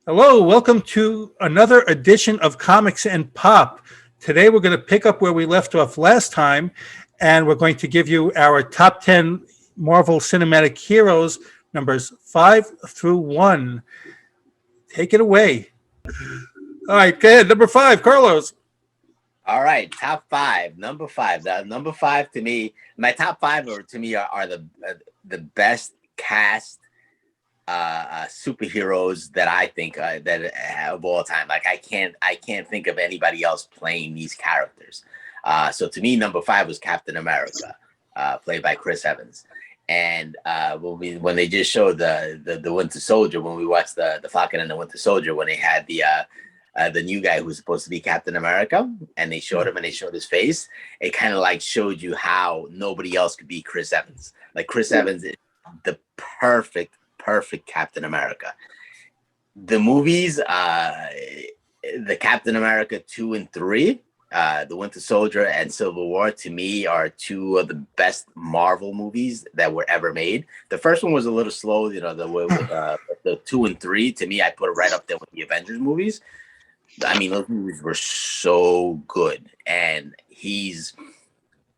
Hello, welcome to another edition of Comics and Pop. Today we're going to pick up where we left off last time, and we're going to give you our top 10 Marvel Cinematic Heroes, numbers 5 through 1. Take it away. All right, go ahead. Number 5, Carlos. All right, top 5. Number 5. Number 5 to me, my top 5 are the best cast superheroes that I think that of all time. Like I can't think of anybody else playing these characters. So to me, number 5 was Captain America, played by Chris Evans. And when they just showed the Winter Soldier, when we watched the Falcon and the Winter Soldier, when they had the new guy who was supposed to be Captain America, and they showed him and they showed his face, it kind of like showed you how nobody else could be Chris Evans. Like Chris Evans is the perfect Captain America. The movies, the Captain America 2 and 3, the Winter Soldier and Civil War, to me are 2 of the best Marvel movies that were ever made. The first one was a little slow, the 2 and 3, to me, I put it right up there with the Avengers movies. I mean, those movies were so good, and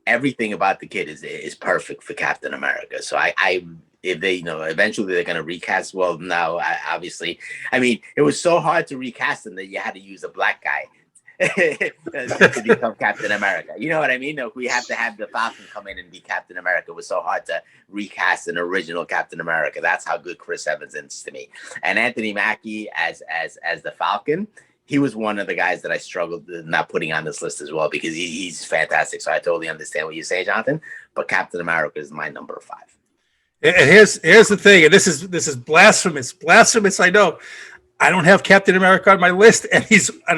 everything about the kid is perfect for Captain America. So if they, eventually they're going to recast, well, now, obviously, I mean, it was so hard to recast him that you had to use a black guy to become Captain America. You know what I mean? No, we have to have the Falcon come in and be Captain America. It was so hard to recast an original Captain America. That's how good Chris Evans is to me. And Anthony Mackie as the Falcon, he was one of the guys that I struggled not putting on this list as well, because he's fantastic. So I totally understand what you say, Jonathan. But Captain America is my number 5. And here's the thing, and this is blasphemous. Blasphemous, I know. I don't have Captain America on my list, and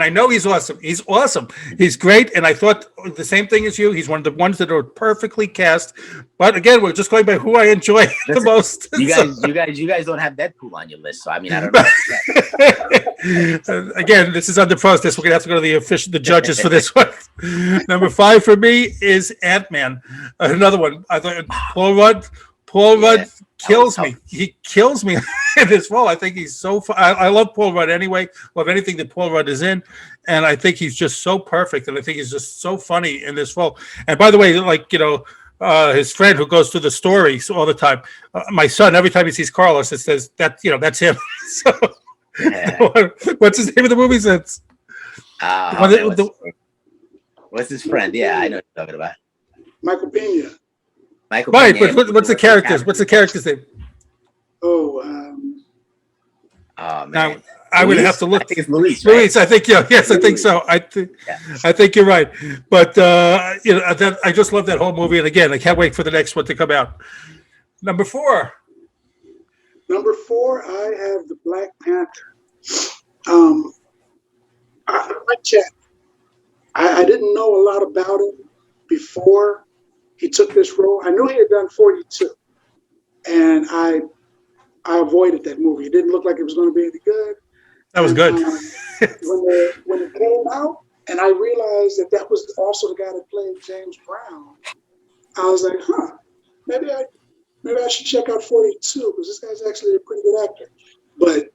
I know he's awesome. He's awesome. He's great, and I thought the same thing as you. He's one of the ones that are perfectly cast. But again, we're just going by who I enjoy the most. You guys don't have Deadpool on your list, so I mean, I don't know. Again, this is under process. We're gonna have to go to the judges for this one. Number 5 for me is Ant-Man. Another one. I thought Paul Rudd kills me. He kills me in this role. I think he's so fun. I love Paul Rudd anyway. Love anything that Paul Rudd is in. And I think he's just so perfect. And I think he's just so funny in this role. And by the way, his friend who goes through the stories all the time, my son, every time he sees Carlos, it says that, that's him. So what's his name of the movies? What's his friend? Yeah, I know what you're talking about. Michael Pena. Right, but what's the characters? What's the character's name? Oh man. Now, I would have to look. I think it's Luis. Right? Luis, I think, yes, I think so. I think you're right. But I just love that whole movie, and again, I can't wait for the next one to come out. Number 4. Number 4, I have the Black Panther. I like Chad. I didn't know a lot about him before he took this role. I knew he had done 42, and I avoided that movie. It didn't look like it was going to be any good. That was good. When it came out, and I realized that was also the guy that played James Brown, I was like, maybe I should check out 42, because this guy's actually a pretty good actor. But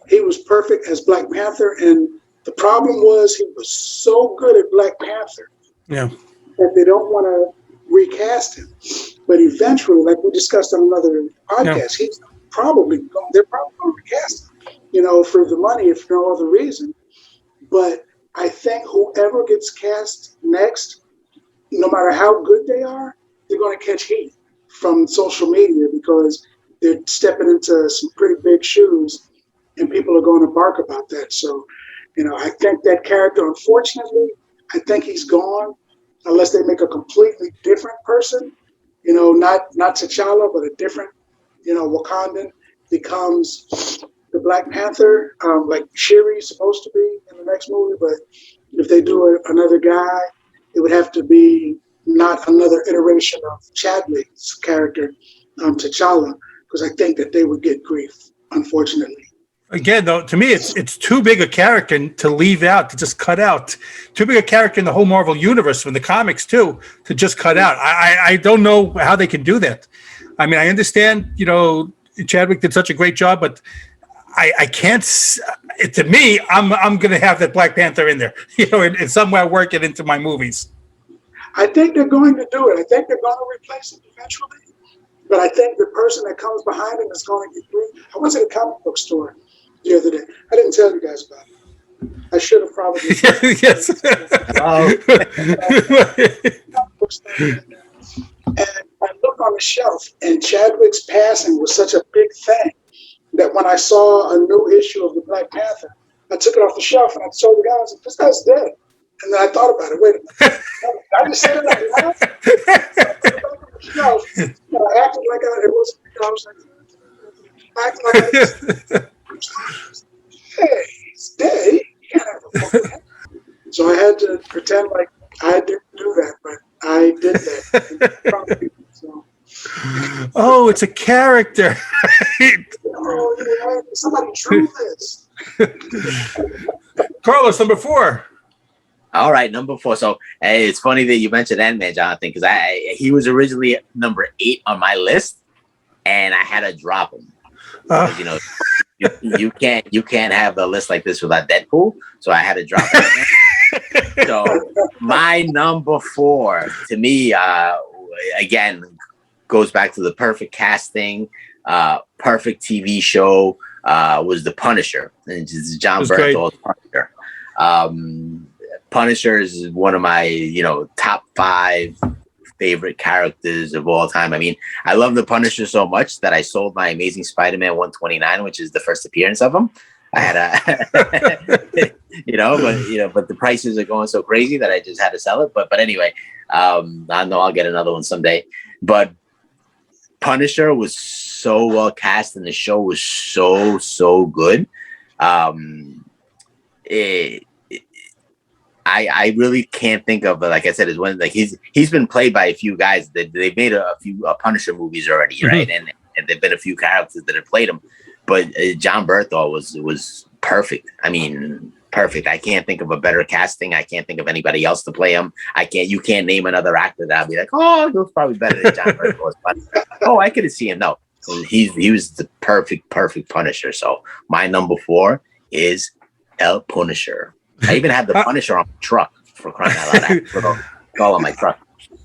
he was perfect as Black Panther, and the problem was he was so good at Black Panther that they don't want to recast him. But eventually, like we discussed on another podcast, they're probably going to recast him, for the money, if no other reason. But I think whoever gets cast next, no matter how good they are, they're going to catch heat from social media, because they're stepping into some pretty big shoes, and people are going to bark about that. So, I think that character, unfortunately, I think he's gone, unless they make a completely different person, not T'Challa, but a different, Wakandan becomes the Black Panther, like Shuri's supposed to be in the next movie. But if they do another guy, it would have to be not another iteration of Chadwick's character, T'Challa, because I think that they would get grief, unfortunately. Again, though, to me, it's too big a character to leave out, to just cut out. Too big a character in the whole Marvel universe, from the comics too, to just cut out. I don't know how they can do that. I mean, I understand, Chadwick did such a great job, but I can't. To me, I'm going to have that Black Panther in there, in some way work it into my movies. I think they're going to do it. I think they're going to replace him eventually. But I think the person that comes behind him is going to get through. I went to the comic book store the other day. I didn't tell you guys about it. I should have probably. Yes. And I looked on the shelf, and Chadwick's passing was such a big thing that when I saw a new issue of the Black Panther, I took it off the shelf and I told the guys, "This guy's dead." And then I thought about it. Wait a minute. I just said it out loud. I acted like it wasn't. I was like, hey, he's dead. You can't have a book. So I had to pretend like I didn't do that, but I did that. So. Oh, it's a character. Oh, yeah, somebody drew this. Carlos, number 4. All right, number 4. So hey, it's funny that you mentioned Ant-Man, Jonathan, because he was originally number 8 on my list, and I had to drop him. You can't have a list like this without Deadpool, so I had to drop him. So my number 4, to me, again, goes back to the perfect casting, perfect TV show, was The Punisher. And it's John Bernthal's Punisher. Punisher is one of my, top 5 favorite characters of all time. I mean, I love the Punisher so much that I sold my Amazing Spider-Man 129, which is the first appearance of him. I had but the prices are going so crazy that I just had to sell it. But anyway, I know I'll get another one someday. But Punisher was so well cast, and the show was so good. I really can't think of, like I said, is when he's been played by a few guys that they've made a few Punisher movies already, right? And there've been a few characters that have played him, but John Berthal was perfect. I mean, perfect. I can't think of a better casting. I can't think of anybody else to play him. You can't name another actor that I'd be like, oh, he was probably better than John Berthal. Oh, I could see him. No, he was the perfect Punisher. So my number 4 is El Punisher. I even had the Punisher on my truck, for crying out loud. I put it all on my truck.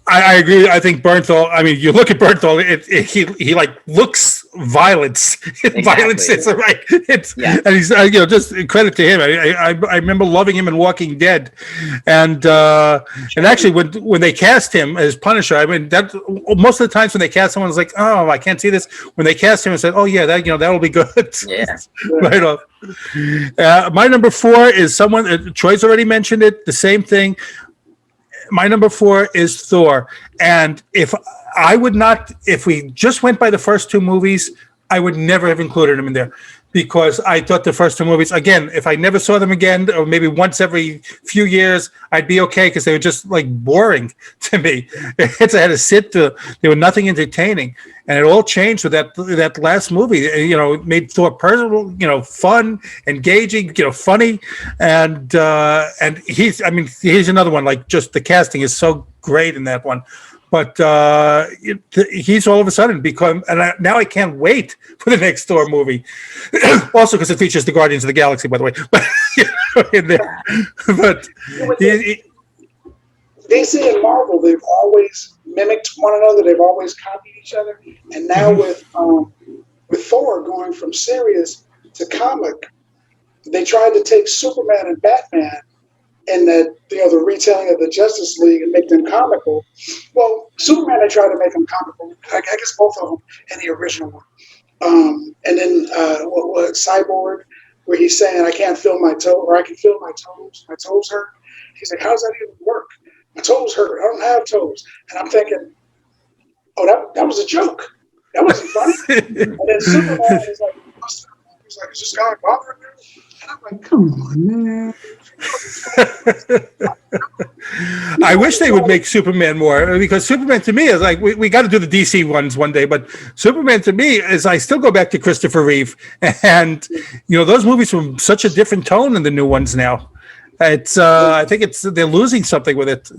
I agree. I think Berthal. I mean, you look at Berthal. He like looks violence. Exactly. Violence. It's right. And he's just credit to him. I remember loving him in Walking Dead, and actually when they cast him as Punisher, I mean that most of the times when they cast someone, it's like, oh, I can't see this. When they cast him and said, oh yeah, that'll be good. Yeah. Right off. My number 4 is someone. Troy's already mentioned it. The same thing. My number 4 is Thor. And if we just went by the first 2 movies, I would never have included him in there, because I thought the first 2 movies, again, if I never saw them again, or maybe once every few years, I'd be okay, because they were just like boring to me. I had to sit through. They were nothing entertaining. And it all changed with that last movie. It made Thor personal, fun, engaging, funny, and he's another one. Like, just the casting is so great in that one. But he's all of a sudden become, and now I can't wait for the next Thor movie. Also, because it features the Guardians of the Galaxy, by the way. In there. But DC and Marvel, they've always mimicked one another. They've always copied each other. And now with Thor going from serious to comic, they tried to take Superman and Batman and the retelling of the Justice League and make them comical. Well, Superman, they tried to make them comical. I guess both of them in the original one. And then what Cyborg, where he's saying, I can't feel my toe, or I can feel my toes. My toes hurt. He's like, how does that even work? My toes hurt. I don't have toes. And I'm thinking, oh, that was a joke. That wasn't funny. And then Superman is like, is this guy bothering you? And I'm like, come on, man. I wish they would make Superman more, because Superman to me is like, we got to do the DC ones one day, but Superman to me is, I still go back to Christopher Reeve, and those movies from such a different tone than the new ones now. It's I think they're losing something with it.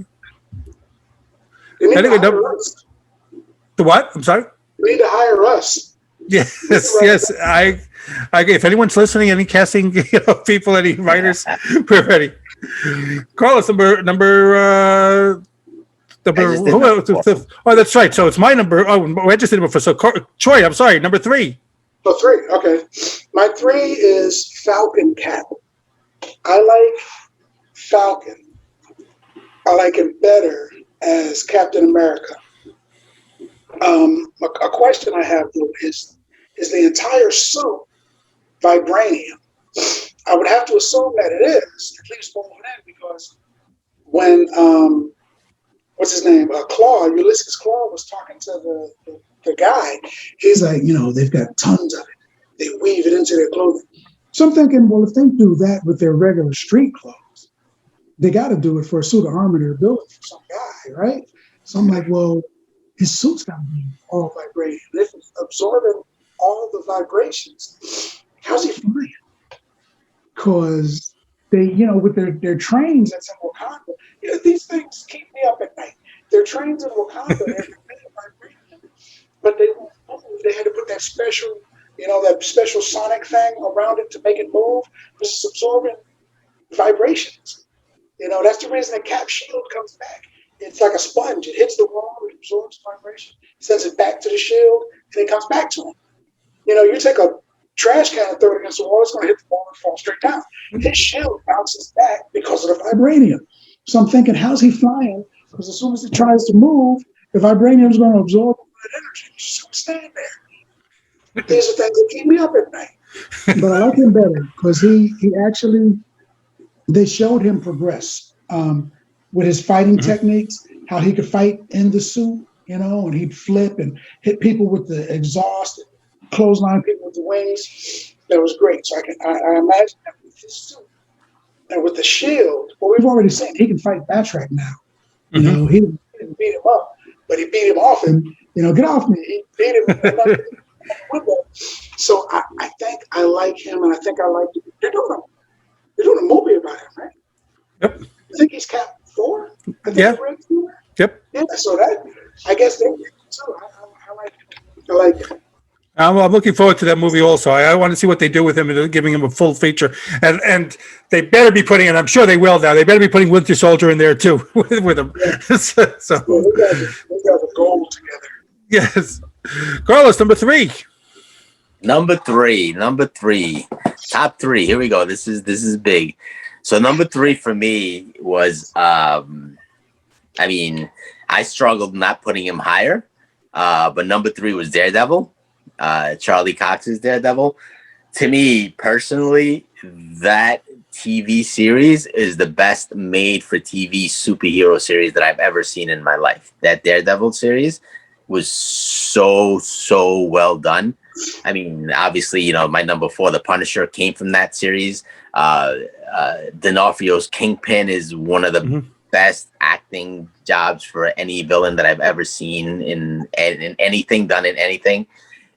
Anyway, the what? I'm sorry. You need to hire us. Yes. If anyone's listening, any casting people, any writers, we're ready. Carlos, number. Oh, that's right. So it's my number. Oh, I just did it before. So Troy, I'm sorry, number 3. Oh, 3. Okay. My 3 is Falcon Cat. I like Falcon. I like him better as Captain America. A question I have though is the entire suit vibranium? I would have to assume that it is, at least for that, because when what's his name? Ulysses Claw was talking to the guy. He's like, they've got tons of it. They weave it into their clothing. So I'm thinking, well, if they do that with their regular street clothes, they got to do it for a suit of armor they're building for some guy, right? So I'm like, well, his suit's got to be all vibrating. And if it's absorbing all the vibrations, how's he flying? Because they, with their trains that's in Wakanda, these things keep me up at night. Their trains in Wakanda, they're vibrating, but they won't move. They had to put that special, that special sonic thing around it to make it move. It's absorbing vibrations. That's the reason the Cap shield comes back. It's like a sponge. It hits the wall, it absorbs vibration, sends it back to the shield, and it comes back to him. You take a trash can and throw it against the wall, it's going to hit the wall and fall straight down. His shield bounces back because of the vibranium. So I'm thinking, how's he flying? Because as soon as it tries to move, the vibranium is going to absorb all that energy. It's just going to stand there. These are things that keep me up at night. But I like him better because he actually, they showed him progress with his fighting techniques, how he could fight in the suit, and he'd flip and hit people with the exhaust, and clothesline people with the wings. That was great. So I imagine that with his suit and with the shield, well, we've already seen he can fight Batroc now. He didn't beat him up, but he beat him off and, get off me. He beat him with him. So I think I like him, and I think I like it. They're doing a movie about him, right? Yep. I think he's Cap 4. Yeah. Yep. Yeah. So that, I guess they did too. I like it. I'm looking forward to that movie also. I want to see what they do with him and giving him a full feature. And they better be putting, and I'm sure they will now, they better be putting Winter Soldier in there too with him. Yeah. So they got the goal together. Yes. Carlos, number 3. Number three. Top 3. Here we go. This is big. So number 3 for me was I struggled not putting him higher. But number 3 was Daredevil. Charlie Cox's Daredevil. To me personally, that TV series is the best made for TV superhero series that I've ever seen in my life. That Daredevil series was so well done. Obviously, my number 4, The Punisher, came from that series. D'Onofrio's Kingpin is one of the best acting jobs for any villain that I've ever seen in anything done in anything.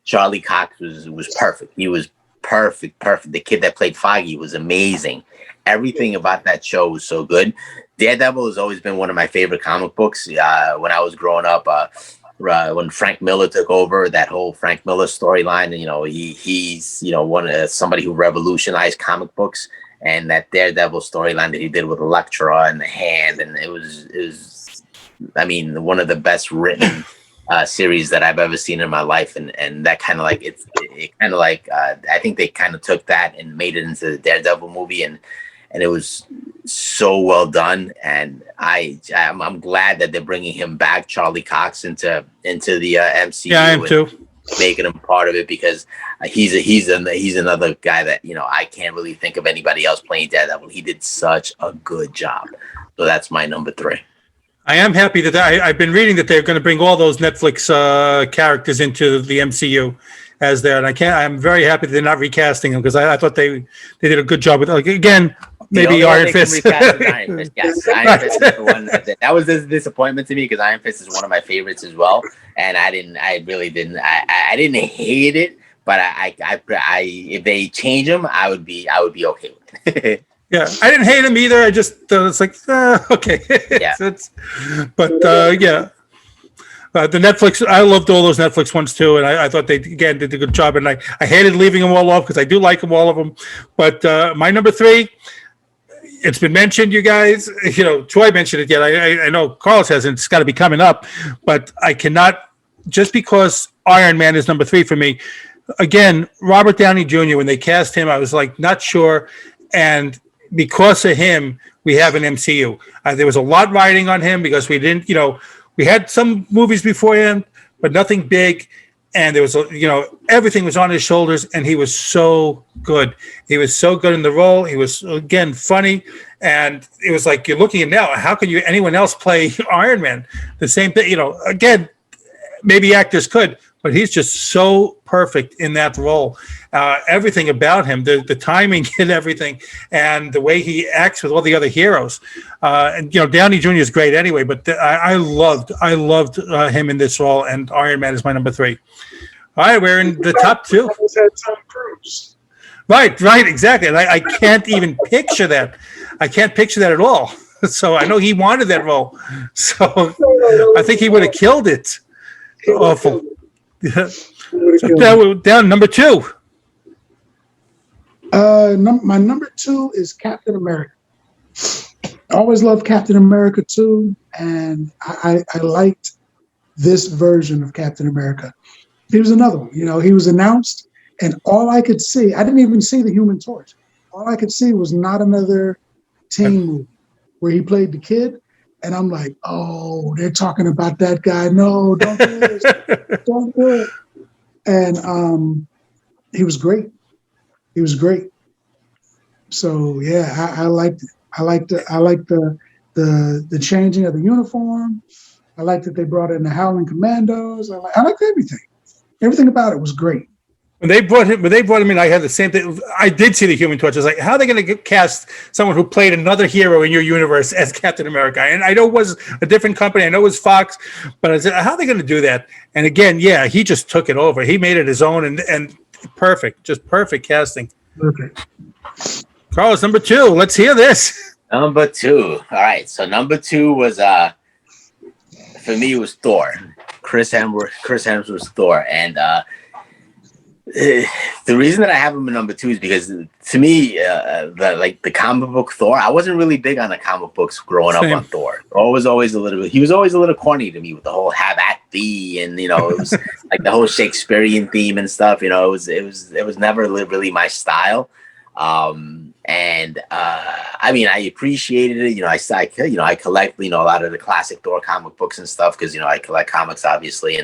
Charlie Cox was perfect. He was perfect. The kid that played Foggy was amazing. Everything about that show was so good. Daredevil has always been one of my favorite comic books. When I was growing up, when Frank Miller took over, that whole Frank Miller storyline, he's somebody who revolutionized comic books, and that Daredevil storyline that he did with Elektra and the hand, and it was one of the best written series that I've ever seen in my life, and that kind of like I think they kind of took that and made it into the Daredevil movie, and it was so well done, and I'm glad that they're bringing him back, Charlie Cox, into the MCU. Yeah, I am too. Making him part of it, because he's another guy that I can't really think of anybody else playing Daredevil. He did such a good job, so that's my number 3. I am happy that I've been reading that they're going to bring all those Netflix characters into the MCU as there, and I'm very happy that they're not recasting them, because I thought they did a good job with again. Maybe Iron Fist. Iron Fist. Yes, Iron Fist is the one that was a disappointment to me, because Iron Fist is one of my favorites as well, and I didn't hate it, but I if they change them, I would be okay with it. Yeah, I didn't hate him either. I just it's like okay. Yeah. Yeah. The Netflix, I loved all those Netflix ones too, and I thought they again did a good job. And I hated leaving them all off because I do like them, all of them. But my number 3, it's been mentioned, you guys. Troy mentioned it yet. I know Carlos hasn't. It's got to be coming up, but I cannot, just because Iron Man is number 3 for me. Again, Robert Downey Jr. When they cast him, I was like not sure, and because of him, we have an MCU. There was a lot riding on him because we didn't, we had some movies beforehand, but nothing big. And there was, everything was on his shoulders, and he was so good. He was so good in the role. He was, again, funny. And it was like, you're looking at now, how can anyone else play Iron Man? The same thing, again, maybe actors could, but he's just so perfect in that role. Everything about him, the timing and everything, and the way he acts with all the other heroes. And Downey Jr. is great anyway, but I loved him in this role, and Iron Man is my number 3. All right, we're in the top 2. Tom Cruise. Right, exactly. And I can't even picture that. I can't picture that at all. So I know he wanted that role. So I think he would have killed it. Awful. So now we're down number 2. My number 2 is Captain America. I always loved Captain America too, and I liked this version of Captain America. He was another one. He was announced, and all I could see, I didn't even see the Human Torch. All I could see was not another teen movie where he played the kid. And I'm like, oh, they're talking about that guy. No, don't do this. Don't do it. And he was great. He was great. So yeah, I liked it. I liked the changing of the uniform. I liked that they brought in the Howling Commandos. I liked everything. Everything about it was great. When they brought him in, I had the same thing. I did see the Human Torch. I was like, how are they going to cast someone who played another hero in your universe as Captain America? And I know it was a different company. I know it was Fox, but I said, how are they going to do that? And again, yeah, he just took it over. He made it his own, and perfect, just perfect casting. Perfect. Carlos, number 2. Let's hear this. Number 2. All right. So number 2 was for me, it was Thor. Chris Hemsworth's Thor, and the reason that I have him in number 2 is because, to me, the comic book Thor, I wasn't really big on the comic books growing up on Thor. He was always a little corny to me with the whole have at thee, and it was like the whole Shakespearean theme and stuff. It was never really my style. I mean, I appreciated it. I collect a lot of the classic Thor comic books and stuff because I collect comics, obviously,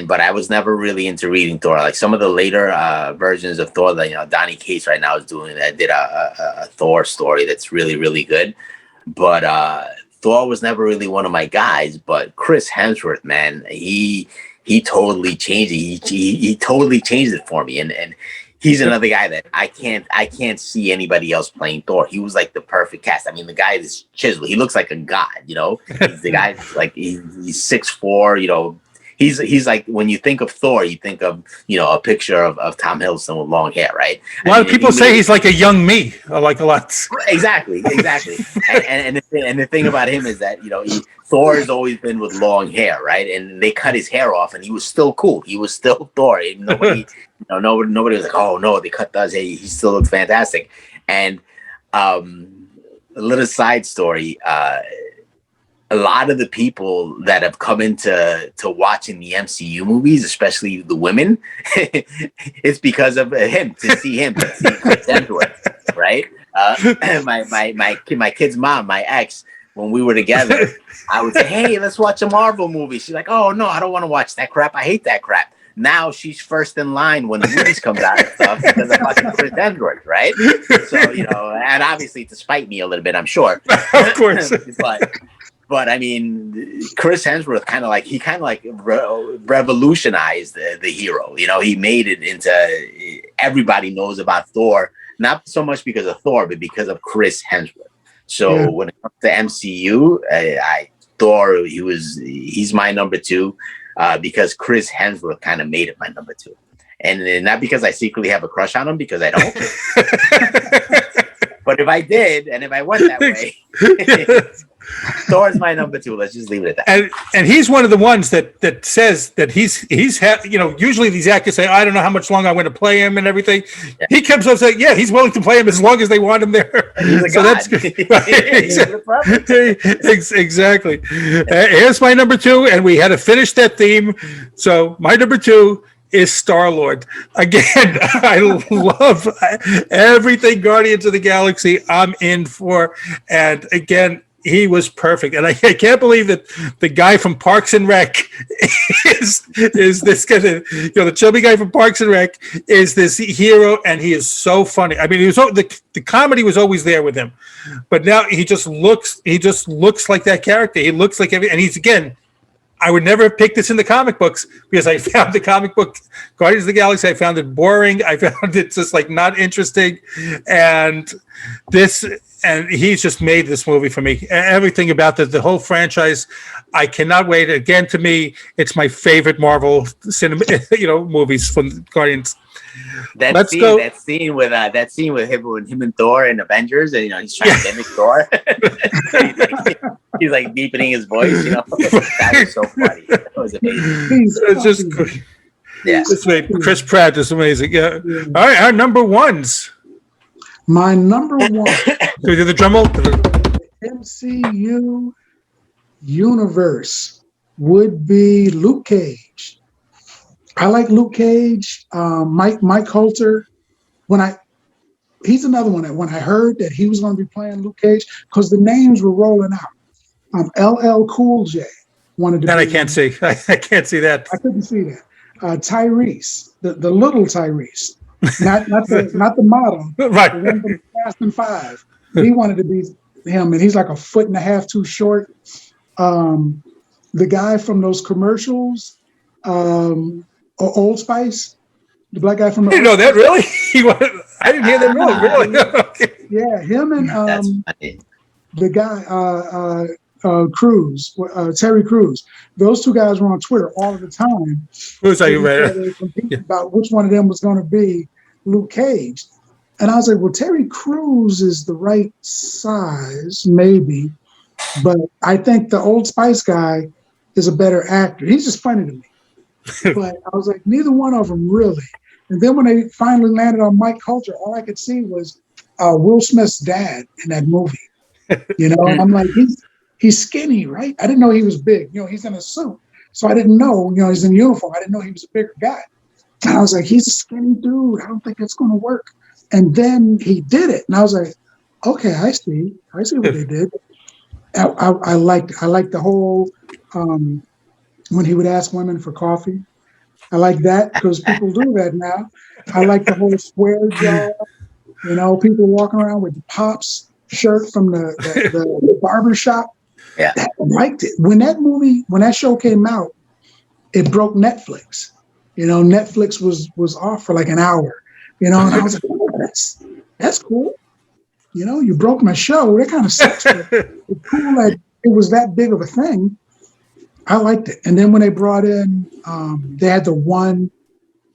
but I was never really into reading Thor. Like some of the later versions of Thor that Donny Cates right now is doing, that did a Thor story that's really, really good. But Thor was never really one of my guys. But Chris Hemsworth, man, he totally changed it. He totally changed it for me, and he's another guy that I can't see anybody else playing Thor. He was like the perfect cast. I mean, the guy is chiseled. He looks like a god, He's the guy like he's 6'4", He's like, when you think of Thor, you think of, a picture of Tom Hiddleston with long hair, right? A lot of people say he's like a young me. I like a lot. Exactly. and the thing about him is that, Thor has always been with long hair, right? And they cut his hair off, and he was still cool. He was still Thor. Nobody, nobody was like, oh no, they cut his hair. He still looks fantastic. And a little side story. A lot of the people that have come into watching the MCU movies, especially the women, it's because of him, to see Chris Hemsworth, right? My kid's mom, my ex, when we were together, I would say, hey, let's watch a Marvel movie. She's like, oh, no, I don't want to watch that crap. I hate that crap. Now she's first in line when the movies comes out and stuff because I'm watching Chris Hemsworth, right? So, and obviously to spite me a little bit, I'm sure. Of course. But I mean, Chris Hemsworth he revolutionized the hero. He made it into, everybody knows about Thor, not so much because of Thor, but because of Chris Hemsworth. So when it comes to MCU, Thor, he's my number 2 because Chris Hemsworth kind of made it my number 2, and not because I secretly have a crush on him, because I don't. But if I did, and if I went that way. Thor's my number 2. Let's just leave it at that. And he's one of the ones that says that usually these actors say, I don't know how much longer I'm going to play him and everything. Yeah. He comes up saying, he's willing to play him as long as they want him there. He's a god. That's good. Exactly. Here's my number 2, and we had to finish that theme. So my number 2 is Star-Lord. Again, I love everything Guardians of the Galaxy I'm in for. And again, he was perfect. And I can't believe that the guy from Parks and Rec is this kind of, the chubby guy from Parks and Rec is this hero, and he is so funny. I mean, the comedy was always there with him, but now he just looks like that character. He looks like and he's, again, I would never have picked this in the comic books because I found the comic book Guardians of the Galaxy, I found it boring. I found it just like not interesting. And he's just made this movie for me. Everything about the whole franchise, I cannot wait. Again, to me, it's my favorite Marvel cinema, movies from Guardians. That scene with him and Thor in Avengers, and he's trying to mimic Thor. he's like deepening his voice. That was so funny. That was amazing. It's just great. Yeah, Chris Pratt is amazing. Yeah. All right, our number ones. My number 1. Can we do the drum roll? MCU Universe would be Luke Cage. I like Luke Cage. Mike Coulter. He's another one that when I heard that he was going to be playing Luke Cage, because the names were rolling out. LL Cool J wanted to. That I can't see. I can't see that. I couldn't see that. Tyrese, the little Tyrese, not the model, right? The one from Fast and 5. He wanted to be him, and he's like 1.5 feet too short. The guy from those commercials. Old Spice, the black guy from. I didn't know that, really. I didn't hear that really. Yeah, him and the guy Cruz, Terry Crews. Those 2 guys were on Twitter all of the time. Who's are you right? About which one of them was going to be Luke Cage, and I was like, well, Terry Crews is the right size, maybe, but I think the Old Spice guy is a better actor. He's just funny to me. But I was like, neither one of them really. And then when they finally landed on Mike Coulter, all I could see was Will Smith's dad in that movie. And I'm like, he's skinny, right? I didn't know he was big. He's in a suit. So I didn't know, he's in uniform. I didn't know he was a bigger guy. And I was like, he's a skinny dude. I don't think it's going to work. And then he did it. And I was like, okay, I see what they did. I liked the whole, when he would ask women for coffee. I like that because people do that now. I like the whole square jaw. People walking around with the Pops shirt from the barber shop. Yeah. I liked it. When that show came out, it broke Netflix. Netflix was off for like an hour. And I was like, oh, that's cool. You broke my show. That kind of sucks. But it's cool that it was that big of a thing. I liked it. And then when they brought in, they had it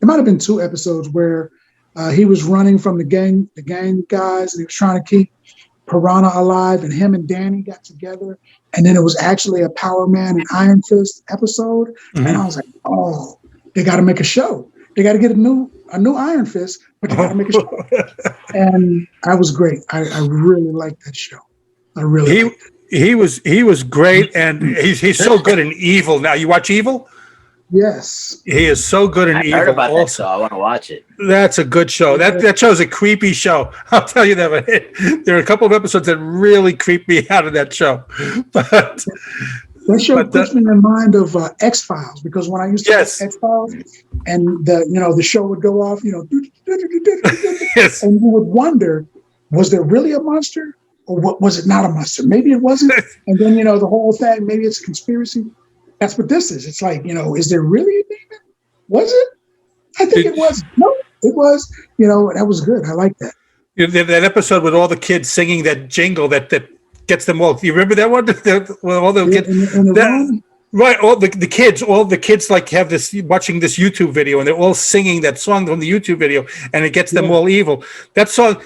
might have been 2 episodes where he was running from the gang guys, and he was trying to keep Piranha alive, and him and Danny got together. And then it was actually a Power Man and Iron Fist episode. Mm-hmm. And I was like, oh, they got to make a show. They got to get a new Iron Fist, but they got to make a show. And I was great. I really liked that show. I really liked it. He was great, and he's so good in Evil. Now, you watch Evil? Yes. He is so good in Evil. I heard about that show. I want to watch it. That's a good show. That show's a creepy show. I'll tell you that. But there are a couple of episodes that really creep me out of that show. But that show puts me in mind of X-Files, because when I used to watch X-Files, and the show would go off, yes. And you would wonder, was there really a monster? Or what, was it not a monster? Maybe it wasn't. And then, the whole thing, maybe it's a conspiracy. That's what this is. It's like, is there really a demon? Was it? I think it was. No, it was. That was good. I like that. That episode with all the kids singing that jingle that gets them all. Do you remember that one? All the kids. Right, all the kids like have this watching this YouTube video and they're all singing that song from the YouTube video and it gets them all evil. That song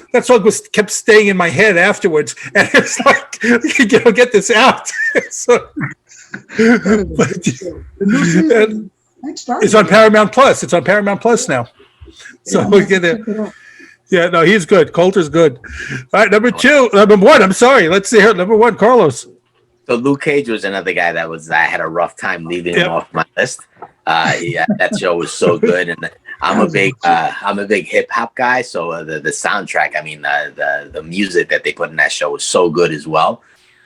kept staying in my head afterwards, and it's like get this out. So, it's on Paramount Plus. It's on Paramount Plus now. So we get it. Yeah, no, he's good. Coulter's good. All right, number one. I'm sorry. Let's see here. Number one, Carlos. So Luke Cage was another guy I had a rough time leaving him off my list. That show was so good, and I'm a big hip hop guy. So the soundtrack, I mean, the music that they put in that show was so good as well.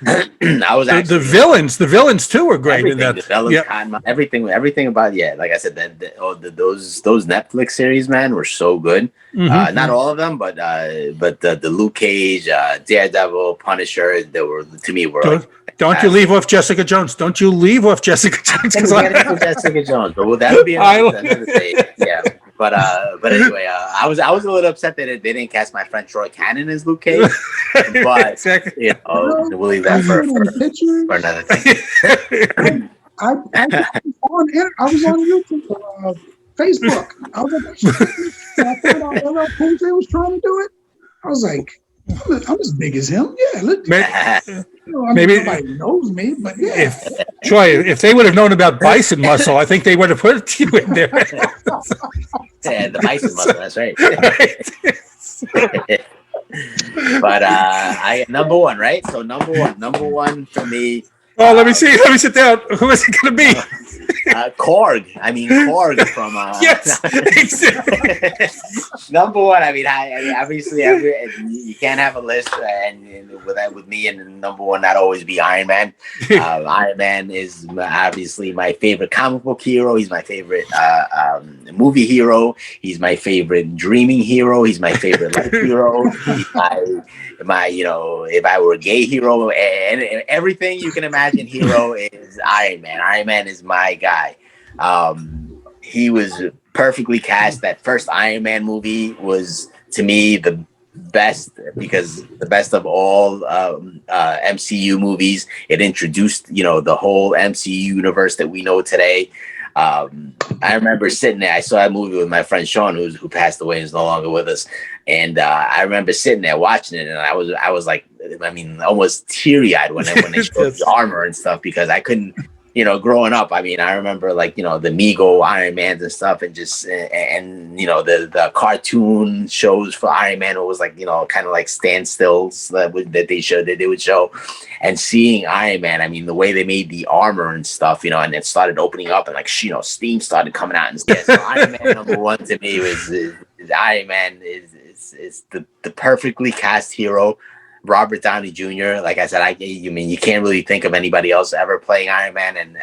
I was actually the villains too were great in that. The villains, everything about like I said, those Netflix series, man, were so good. Mm-hmm. Not all of them, but the Luke Cage, Daredevil, Punisher, Don't you leave off Jessica Jones. Don't you leave off Jessica Jones. Jessica Jones. But that would be another thing. Yeah. But anyway, I was a little upset that they didn't cast my friend Troy Cannon as Luke Cage. But exactly. We'll leave that for another thing. I was on YouTube, Facebook. I thought Panther was trying to do it. I was like, I'm as big as him. Yeah, look. Maybe nobody knows me, but yeah. If they would have known about bison muscle, I think they would have put you in there. Yeah, the bison muscle. That's right. But number one, right? So number one for me. Oh, let me see. Let me sit down. Who is it going to be? Korg. I mean, Korg from. Yes. Number one. I mean, obviously, you can't have a list, and with me, and number one, not always be Iron Man. Iron Man is obviously my favorite comic book hero. He's my favorite movie hero. He's my favorite dreaming hero. He's my favorite life hero. He's my if I were a gay hero, and everything you can imagine, hero is Iron Man. Iron Man is my guy. He was perfectly cast. That first Iron Man movie was, to me, the best, because the best of all MCU movies. It introduced the whole MCU universe that we know today. I remember sitting there. I saw that movie with my friend Sean, who passed away and is no longer with us. And I remember sitting there watching it, and I was like, I mean, almost teary eyed when they showed the armor and stuff, because I couldn't, growing up. I mean, I remember the Mego Iron Mans and stuff, and just the cartoon shows for Iron Man. It was kind of like standstills that they would show, and seeing Iron Man. I mean, the way they made the armor and stuff, and it started opening up, and steam started coming out and stuff. So Iron Man number one to me is Iron Man is the perfectly cast hero. Robert Downey Jr. Like I said, you can't really think of anybody else ever playing Iron Man, and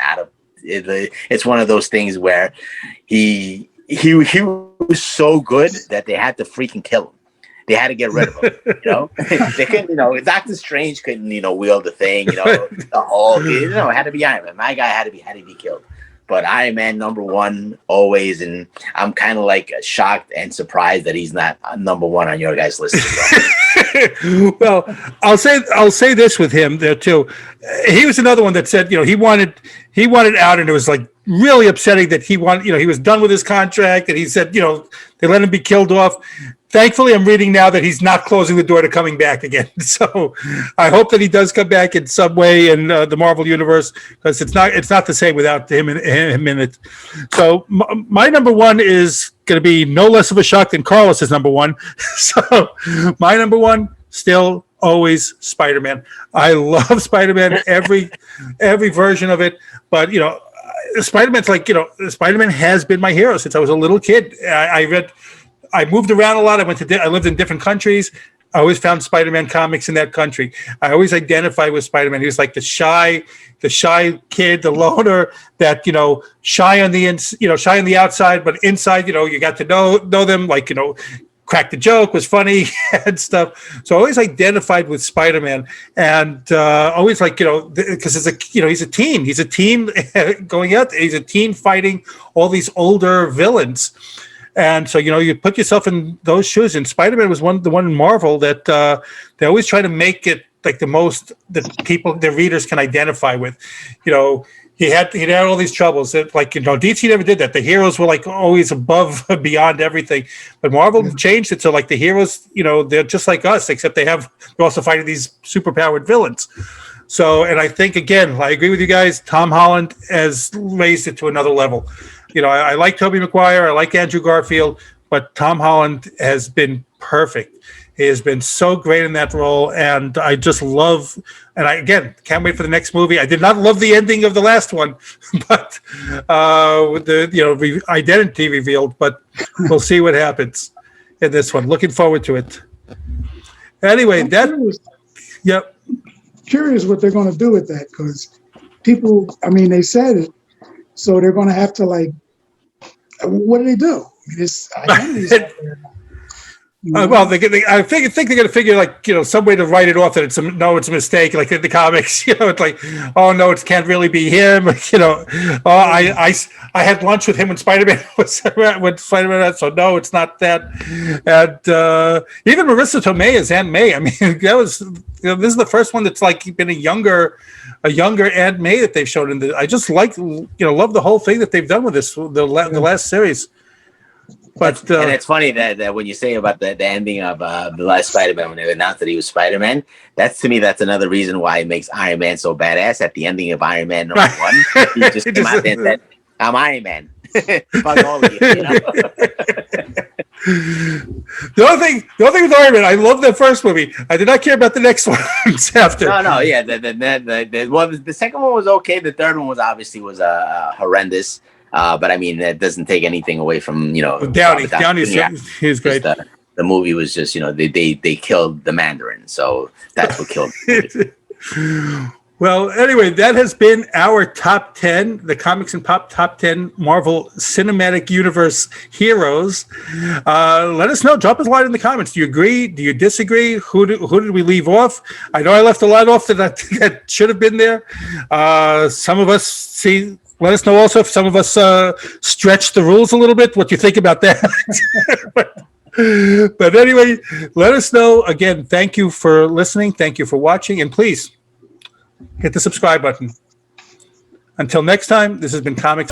it's one of those things where he was so good that they had to freaking kill him. They had to get rid of him. They couldn't. Doctor Strange couldn't wield the thing. The Hulk. It had to be Iron Man. My guy had to be killed. But Iron Man number one always, and I'm kind of shocked and surprised that he's not number one on your guys' list as well. Well, I'll say this with him there too. He was another one that said he wanted out, and it was really upsetting that he was done with his contract, and he said they let him be killed off. Thankfully, I'm reading now that he's not closing the door to coming back again. So I hope that he does come back in some way in the Marvel Universe, because it's not the same without him in it. So my number one is going to be no less of a shock than Carlos's number one. So my number one, still always Spider-Man. I love Spider-Man, every version of it. But Spider-Man's Spider-Man has been my hero since I was a little kid. I moved around a lot. I lived in different countries. I always found Spider-Man comics in that country. I always identified with Spider-Man. He was like the shy kid, the loner that shy on the outside, but inside, you got to know them. Cracked the joke, was funny and stuff. So I always identified with Spider-Man, and always because he's a teen. He's a teen going out. He's a teen fighting all these older villains. And so, you put yourself in those shoes. And Spider-Man was the one in Marvel that they always try to make it the most that the readers can identify with. He had all these troubles. DC never did that. The heroes were like always above, beyond everything. But Marvel changed it so like the heroes, they're just like us, except they're also fighting these superpowered villains. So, and I think again, I agree with you guys. Tom Holland has raised it to another level. I like Tobey Maguire, I like Andrew Garfield, but Tom Holland has been perfect. He has been so great in that role, and I just love. And I again can't wait for the next movie. I did not love the ending of the last one, but with the identity revealed. But we'll see what happens in this one. Looking forward to it. Anyway, Curious what they're going to do with that, because people. I mean, they said it, so they're going to have to what do they do? I mean, it's identity's out there. Well, I think they're going to figure some way to write it off that it's a mistake, like in the comics. It's like, oh no, it can't really be him. I had lunch with him when Spider-Man so no, it's not that. And even Marissa Tomei as Aunt May. I mean, that was this is the first one that's been a younger Aunt May that they've shown in the. I just love the whole thing that they've done with this the last series. But and it's funny that when you say about the ending of the last Spider-Man, when they announced that he was Spider-Man, that's another reason why it makes Iron Man so badass. At the ending of Iron Man #1, he just came out there and said, "I'm Iron Man." Fuck all of you, The only thing with Iron Man, I love the first movie. I did not care about the next one after. No, yeah. The second one was okay. The third one was horrendous. But I mean, that doesn't take anything away from Downey. He's great. The movie was just they killed the Mandarin, so that's what killed the movie. Well, anyway, that has been our top 10, the Comics and Pop top 10 Marvel Cinematic Universe heroes. Let us know. Drop us a line in the comments. Do you agree? Do you disagree? Who did we leave off? I know I left a lot off that should have been there. Some of us see. Let us know also if some of us stretch the rules a little bit, what you think about that. But anyway, let us know. Again, thank you for listening. Thank you for watching. And please hit the subscribe button. Until next time, this has been Comics.